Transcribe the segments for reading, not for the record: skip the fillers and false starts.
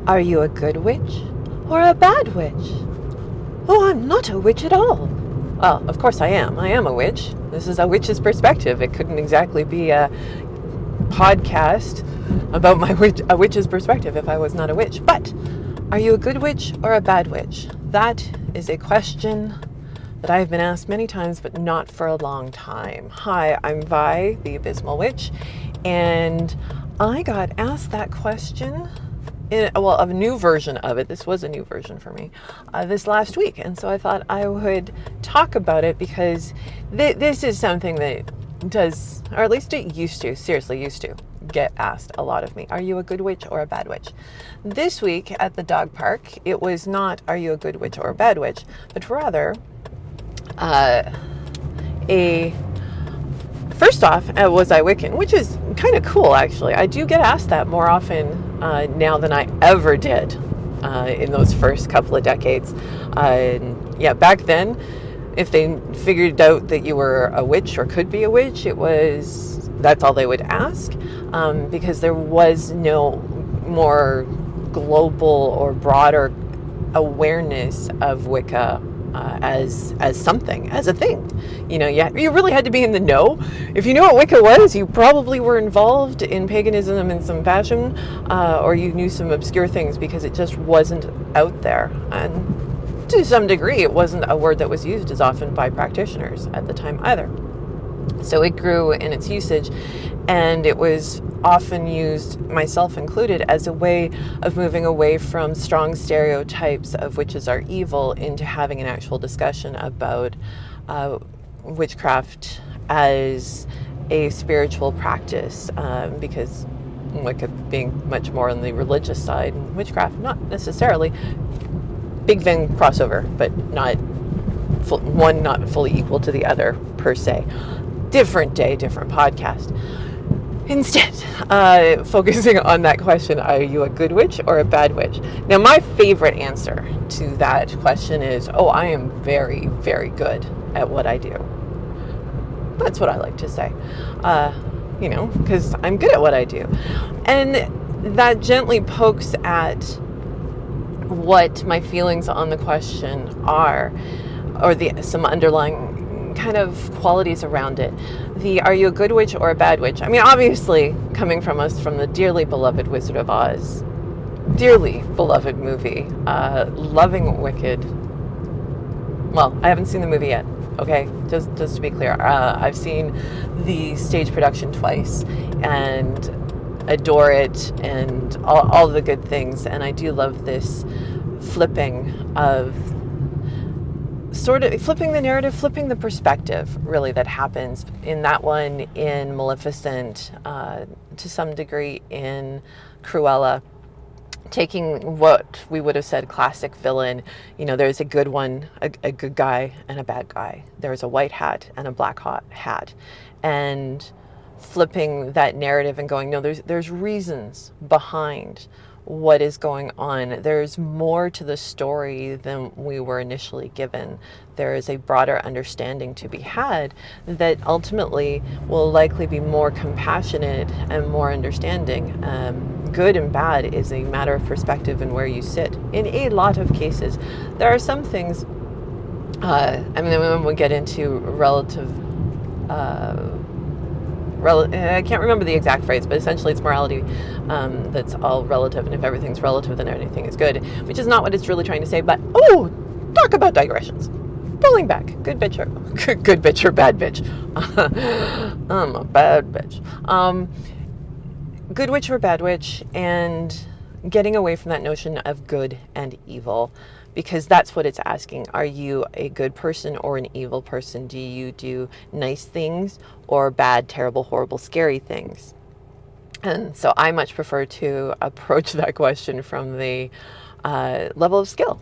Are you a good witch or a bad witch? Oh, I'm not a witch at all. Well, of course I am. I am a witch. This is a witch's perspective. It couldn't exactly be a podcast about a witch's perspective if I was not a witch. But are you a good witch or a bad witch? That is a question that I have been asked many times, but not for a long time. Hi, I'm Vi, the Abysmal Witch, and I got asked that question a new version of it. This was a new version for me this last week, and so I thought I would talk about it because this is something that does, or at least it used to get asked a lot of me. Are you a good witch or a bad witch? This week at the dog park, it was not are you a good witch or a bad witch, but rather first off, was I Wiccan, which is kind of cool, actually. I do get asked that more often now than I ever did in those first couple of decades. Back then, if they figured out that you were a witch or could be a witch, that's all they would ask, because there was no more global or broader awareness of Wicca as a thing. You really had to be in the know. If you knew what Wicca was, you probably were involved in paganism in some fashion, or you knew some obscure things because it just wasn't out there. And to some degree, it wasn't a word that was used as often by practitioners at the time either. So it grew in its usage, and it was often used, myself included, as a way of moving away from strong stereotypes of witches are evil into having an actual discussion about witchcraft as a spiritual practice, because Wicca being much more on the religious side, and witchcraft not necessarily. Big Venn crossover, but one not fully equal to the other per se. Different day, different podcast. Instead, focusing on that question, are you a good witch or a bad witch? Now, my favorite answer to that question is, I am very, very good at what I do. That's what I like to say, because I'm good at what I do. And that gently pokes at what my feelings on the question are, or some underlying kind of qualities around it. Are you a good witch or a bad witch? I mean, obviously, coming from us from the dearly beloved Wizard of Oz, dearly beloved movie, loving Wicked. Well, I haven't seen the movie yet, okay? Just to be clear. I've seen the stage production twice and adore it and all the good things. And I do love this flipping of sort of flipping the narrative, flipping the perspective, really, that happens in that one, in Maleficent, to some degree in Cruella, taking what we would have said classic villain. There's a good one, a good guy and a bad guy. There's a white hat and a black hat, and flipping that narrative and going, no, there's reasons behind what is going on. There's more to the story than we were initially given. There is a broader understanding to be had that ultimately will likely be more compassionate and more understanding. Good and bad is a matter of perspective and where you sit. In a lot of cases, there are some things, when we get into relative, I can't remember the exact phrase, but essentially it's morality that's all relative, and if everything's relative, then anything is good, which is not what it's really trying to say. But talk about digressions. Pulling back, good bitch or bad bitch. I'm a bad bitch. Good witch or bad witch, and getting away from that notion of good and evil, because that's what it's asking. Are you a good person or an evil person? Do you do nice things or bad, terrible, horrible, scary things? And so I much prefer to approach that question from the level of skill.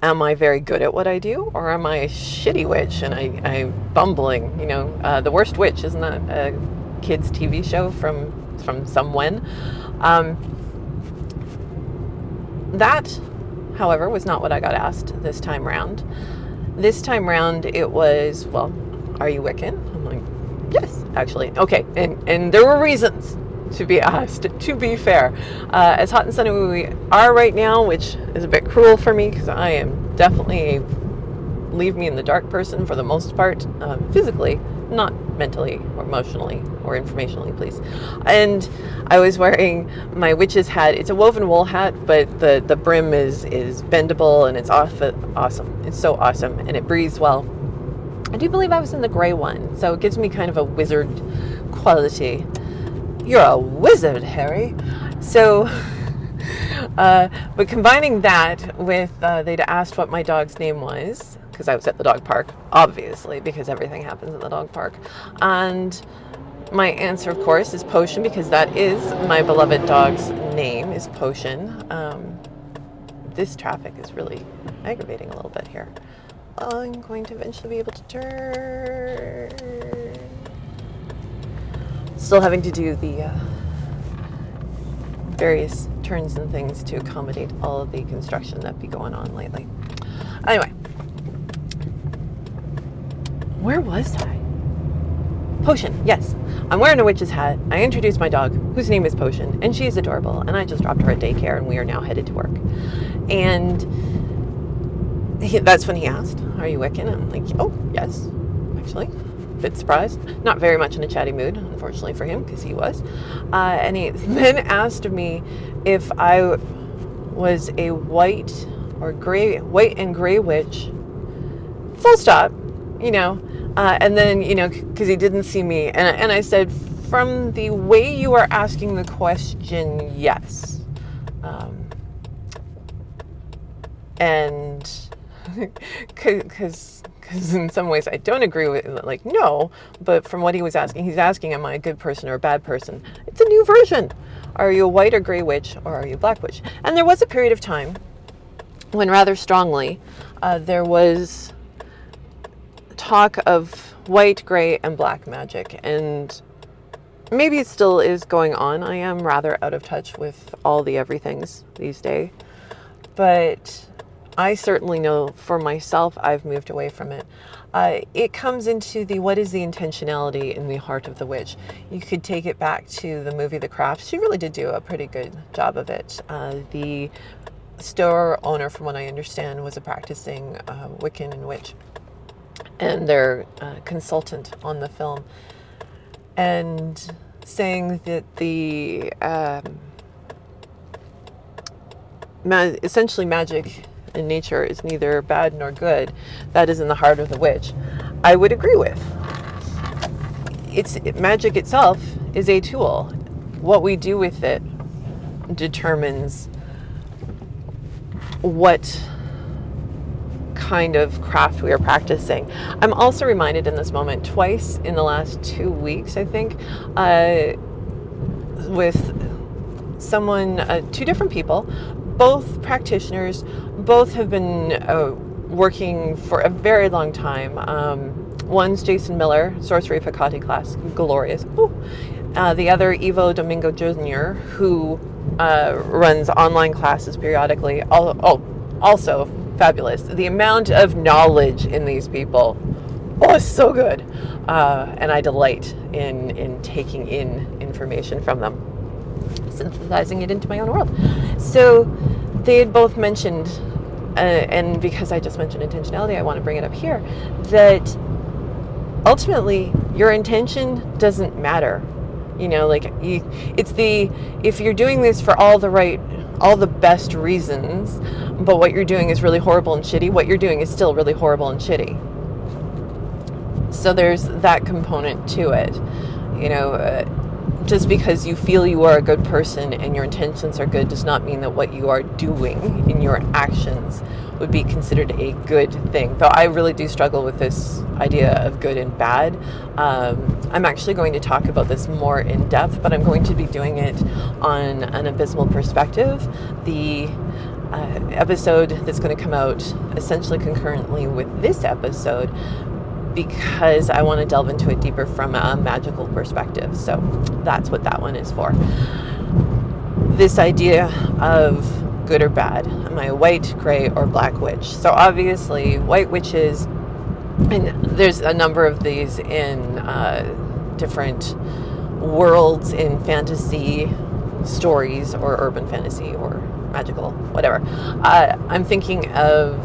Am I very good at what I do, or am I a shitty witch and I'm bumbling? The Worst Witch, isn't that a kids' TV show from somewhen? That, however, was not what I got asked this time round. This time round, it was, are you Wiccan? I'm like, yes, actually. Okay, and there were reasons to be asked, to be fair. As hot and sunny we are right now, which is a bit cruel for me because I am definitely a leave me in the dark person for the most part, physically, not mentally or emotionally or informationally, please. And I was wearing my witch's hat. It's a woven wool hat, but the brim is bendable, and it's awesome. It's so awesome, and it breathes well. I do believe I was in the gray one, so it gives me kind of a wizard quality. You're a wizard, Harry. So, but combining that with, they'd asked what my dog's name was, because I was at the dog park, obviously, because everything happens at the dog park. And my answer, of course, is Potion, because that is my beloved dog's name, is Potion. This traffic is really aggravating a little bit here. I'm going to eventually be able to turn. Still having to do the various turns and things to accommodate all of the construction that be going on lately. Anyway, where was I? Potion, yes. I'm wearing a witch's hat. I introduced my dog, whose name is Potion, and she's adorable, and I just dropped her at daycare, and we are now headed to work. And that's when he asked, are you Wiccan? I'm like, oh, yes, actually. Bit surprised. Not very much in a chatty mood, unfortunately for him, because he was. And he then asked me if I was a white and gray witch. Full stop, and then, because he didn't see me. And I said, from the way you are asking the question, yes. And because in some ways I don't agree with, no, but from what he was asking, he's asking, am I a good person or a bad person? It's a new version. Are you a white or gray witch, or are you a black witch? And there was a period of time when rather strongly there was talk of white, gray, and black magic, and maybe it still is going on. I am rather out of touch with all the everythings these days, but I certainly know for myself I've moved away from it. It comes into what is the intentionality in the heart of the witch. You could take it back to the movie The Craft. She really did do a pretty good job of it. The store owner, from what I understand, was a practicing Wiccan and witch, and their consultant on the film, and saying that the essentially magic in nature is neither bad nor good. That is in the heart of the witch. I would agree with. Magic itself is a tool. What we do with it determines what kind of craft we are practicing. I'm also reminded in this moment twice in the last 2 weeks, I think, with someone, two different people, both practitioners, both have been working for a very long time. One's Jason Miller, Sorcery Pecati class, glorious. The other, Ivo Domingo Jr., who runs online classes periodically. Also fabulous. The amount of knowledge in these people, it's so good. And I delight in taking in information from them, synthesizing it into my own world. So they had both mentioned, and because I just mentioned intentionality, I want to bring it up here, that ultimately your intention doesn't matter. If you're doing this for all the best reasons, but what you're doing is really horrible and shitty, what you're doing is still really horrible and shitty. So there's that component to it. Just because you feel you are a good person and your intentions are good does not mean that what you are doing in your actions would be considered a good thing. Though I really do struggle with this idea of good and bad. I'm actually going to talk about this more in depth, but I'm going to be doing it on an abysmal perspective. The episode that's going to come out essentially concurrently with this episode, because I want to delve into it deeper from a magical perspective. So that's what that one is for. This idea of good or bad. Am I a white, gray, or black witch? So obviously, white witches, and there's a number of these in different worlds in fantasy stories or urban fantasy or magical, whatever. I'm thinking of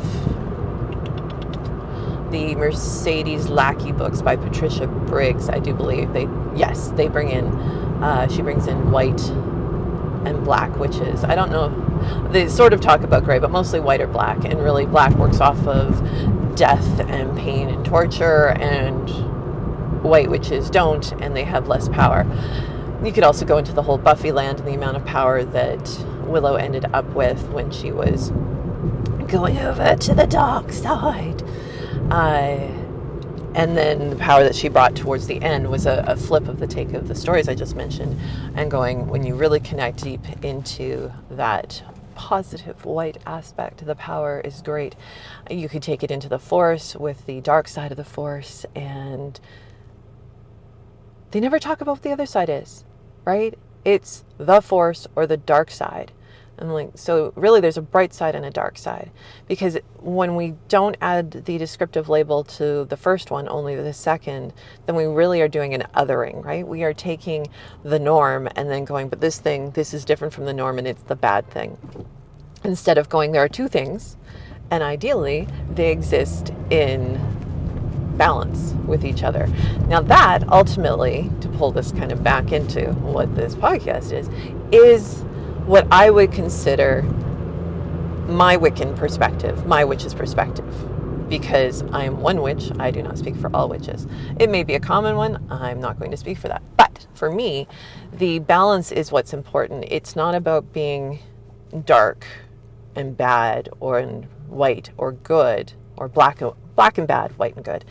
the Mercedes Lackey books by Patricia Briggs. I do believe she brings in white and black witches. I don't know, they sort of talk about gray, but mostly white or black, and really black works off of death and pain and torture, and white witches don't, and they have less power. You could also go into the whole Buffy land and the amount of power that Willow ended up with when she was going over to the dark side. And then the power that she brought towards the end was a flip of the take of the stories I just mentioned, and going, when you really connect deep into that positive white aspect, the power is great. You could take it into the Force with the dark side of the Force, and they never talk about what the other side is, right? It's the Force or the dark side. And like, so really there's a bright side and a dark side, because when we don't add the descriptive label to the first one, only the second, then we really are doing an othering, right? We are taking the norm and then going, but this is different from the norm and it's the bad thing. Instead of going, there are two things, and ideally they exist in balance with each other. Now that ultimately, to pull this kind of back into what this podcast is what I would consider my Wiccan perspective, my witch's perspective, because I am one witch. I do not speak for all witches. It may be a common one. I'm not going to speak for that. But for me, the balance is what's important. It's not about being dark and bad, or in white or good, or black and bad, white and good.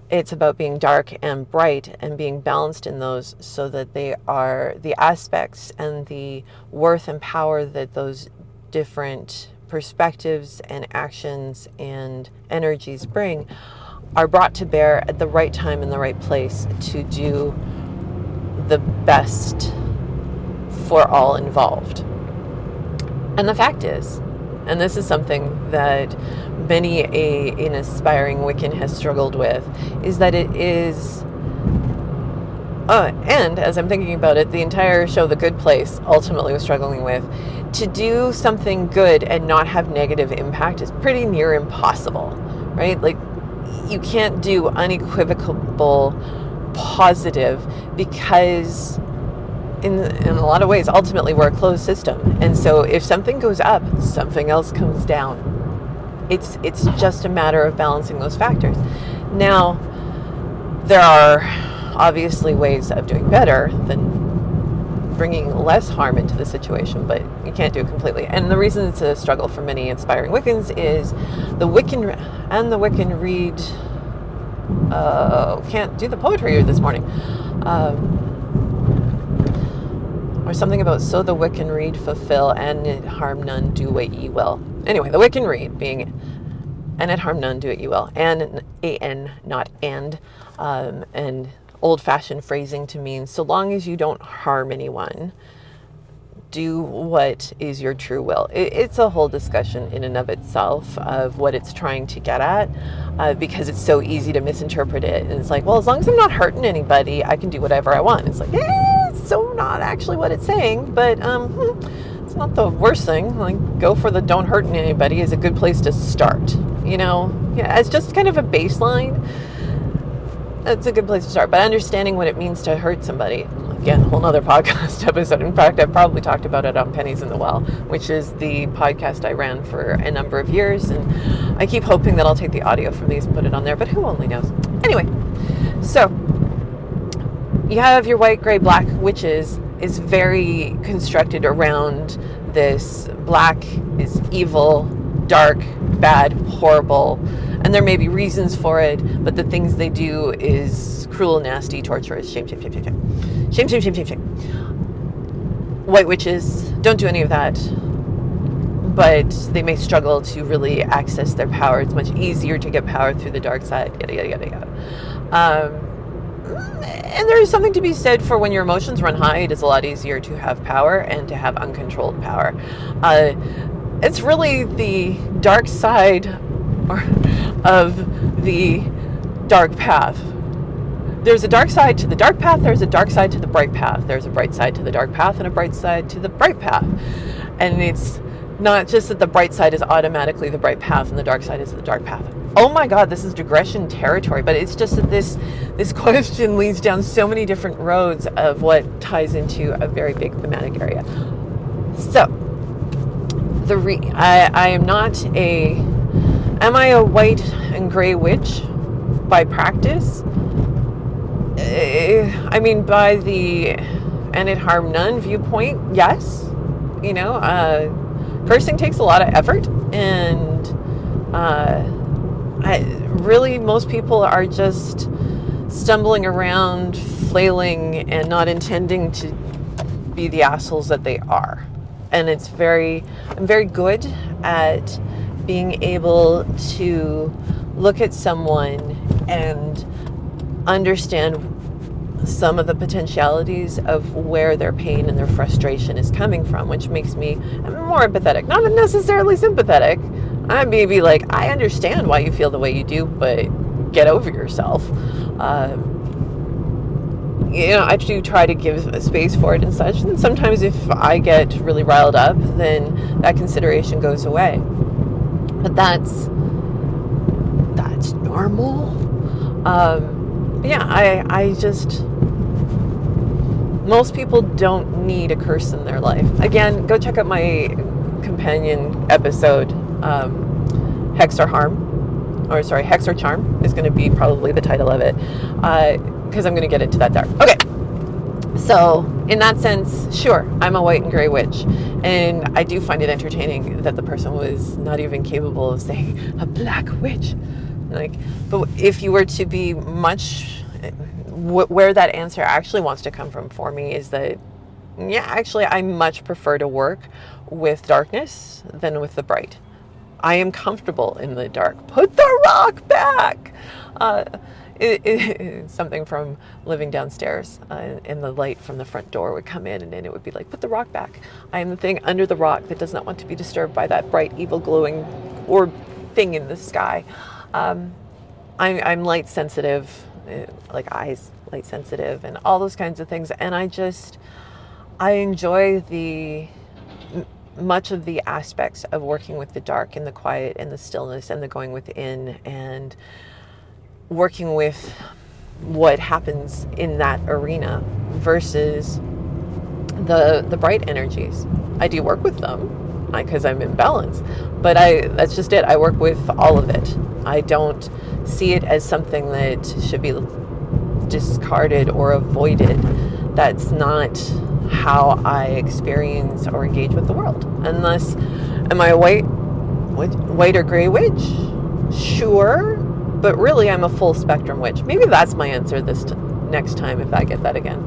It's about being dark and bright and being balanced in those, so that they are the aspects and the worth and power that those different perspectives and actions and energies bring are brought to bear at the right time in the right place to do the best for all involved. And the fact is, and this is something that many an aspiring Wiccan has struggled with, is that it is, and as I'm thinking about it, the entire show, The Good Place, ultimately was struggling with, to do something good and not have negative impact is pretty near impossible, right? Like, you can't do unequivocal positive, because in a lot of ways, ultimately, we're a closed system. And so if something goes up, something else comes down. It's just a matter of balancing those factors. Now, there are obviously ways of doing better than bringing less harm into the situation, but you can't do it completely. And the reason it's a struggle for many aspiring Wiccans is the Wiccan read can't do the poetry this morning. Or something about, so the Wiccan read fulfill, and it harm none, do what ye will. Anyway, the Wiccan read being, and it harm none, do what ye will. And A-N, not and old-fashioned phrasing to mean, so long as you don't harm anyone, do what is your true will. It's a whole discussion in and of itself of what it's trying to get at, because it's so easy to misinterpret it. And it's like, well, as long as I'm not hurting anybody, I can do whatever I want. It's like, it's so not actually what it's saying, but it's not the worst thing. Like, go for the don't hurt anybody is a good place to start, you know? Yeah, as just kind of a baseline, that's a good place to start. But understanding what it means to hurt somebody, again, a whole nother podcast episode. In fact, I've probably talked about it on Pennies in the Well, which is the podcast I ran for a number of years. And I keep hoping that I'll take the audio from these and put it on there, but who only knows? Anyway, so you have your white, gray, black witches is very constructed around this. Black is evil, dark, bad, horrible, and there may be reasons for it, but the things they do is cruel, nasty, torturous, shame, shame, shame, shame, shame. Shame, shame, shame, shame, shame. White witches don't do any of that, but they may struggle to really access their power. It's much easier to get power through the dark side, yada, yada, yada, yada. And there is something to be said for when your emotions run high, it is a lot easier to have power and to have uncontrolled power. It's really the dark side of the dark path there's a dark side to the dark path, there's a dark side to the bright path. There's a bright side to the dark path and a bright side to the bright path. And it's not just that the bright side is automatically the bright path and the dark side is the dark path. Oh my God, this is digression territory, but it's just that this question leads down so many different roads of what ties into a very big thematic area. So, I am not am I a white and gray witch by practice? I mean, by the and it harm none viewpoint, yes. You know, cursing takes a lot of effort, and really most people are just stumbling around, flailing, and not intending to be the assholes that they are. And I'm very good at being able to look at someone and understand some of the potentialities of where their pain and their frustration is coming from, which makes me more empathetic, not necessarily sympathetic. I may be like, I understand why you feel the way you do, but get over yourself. You know, I do try to give a space for it and such, and sometimes if I get really riled up, then that consideration goes away. But that's normal. Most people don't need a curse in their life. Again, go check out my companion episode, Hex or Charm is going to be probably the title of it, because I'm going to get into that there. Okay, so in that sense, sure, I'm a white and gray witch, and I do find it entertaining that the person was not even capable of saying a black witch. But if you were to be where that answer actually wants to come from for me is that, yeah, actually, I much prefer to work with darkness than with the bright. I am comfortable in the dark. Put the rock back. It's something from living downstairs, and the light from the front door would come in, and then it would be like, put the rock back. I am the thing under the rock that does not want to be disturbed by that bright, evil, glowing orb thing in the sky. I'm light sensitive, like eyes light sensitive, and all those kinds of things. And I enjoy much of the aspects of working with the dark and the quiet and the stillness and the going within and working with what happens in that arena versus the bright energies. I do work with them because I'm in balance, but that's just it. I work with all of it. I don't see it as something that should be discarded or avoided. That's not how I experience or engage with the world. Unless, am I a white or gray witch? Sure, but really I'm a full spectrum witch. Maybe that's my answer next time if I get that again,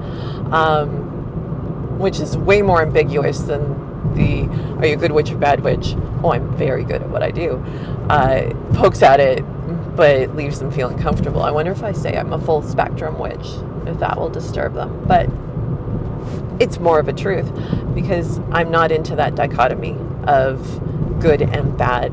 which is way more ambiguous than are you a good witch or bad witch? Oh, I'm very good at what I do. Pokes at it, but leaves them feeling comfortable. I wonder if I say I'm a full spectrum witch, if that will disturb them. But it's more of a truth because I'm not into that dichotomy of good and bad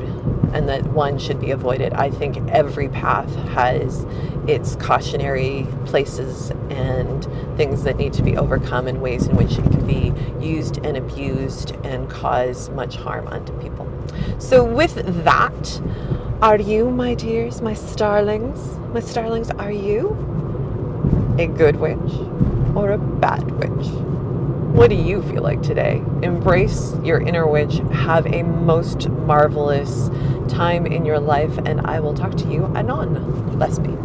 and that one should be avoided. I think every path has its cautionary places and things that need to be overcome in ways in which it can be used and abused and cause much harm unto people. So with that, are you, my dears, my starlings, are you a good witch or a bad witch? What do you feel like today? Embrace your inner witch. Have a most marvelous time in your life, and I will talk to you anon, Lesbi.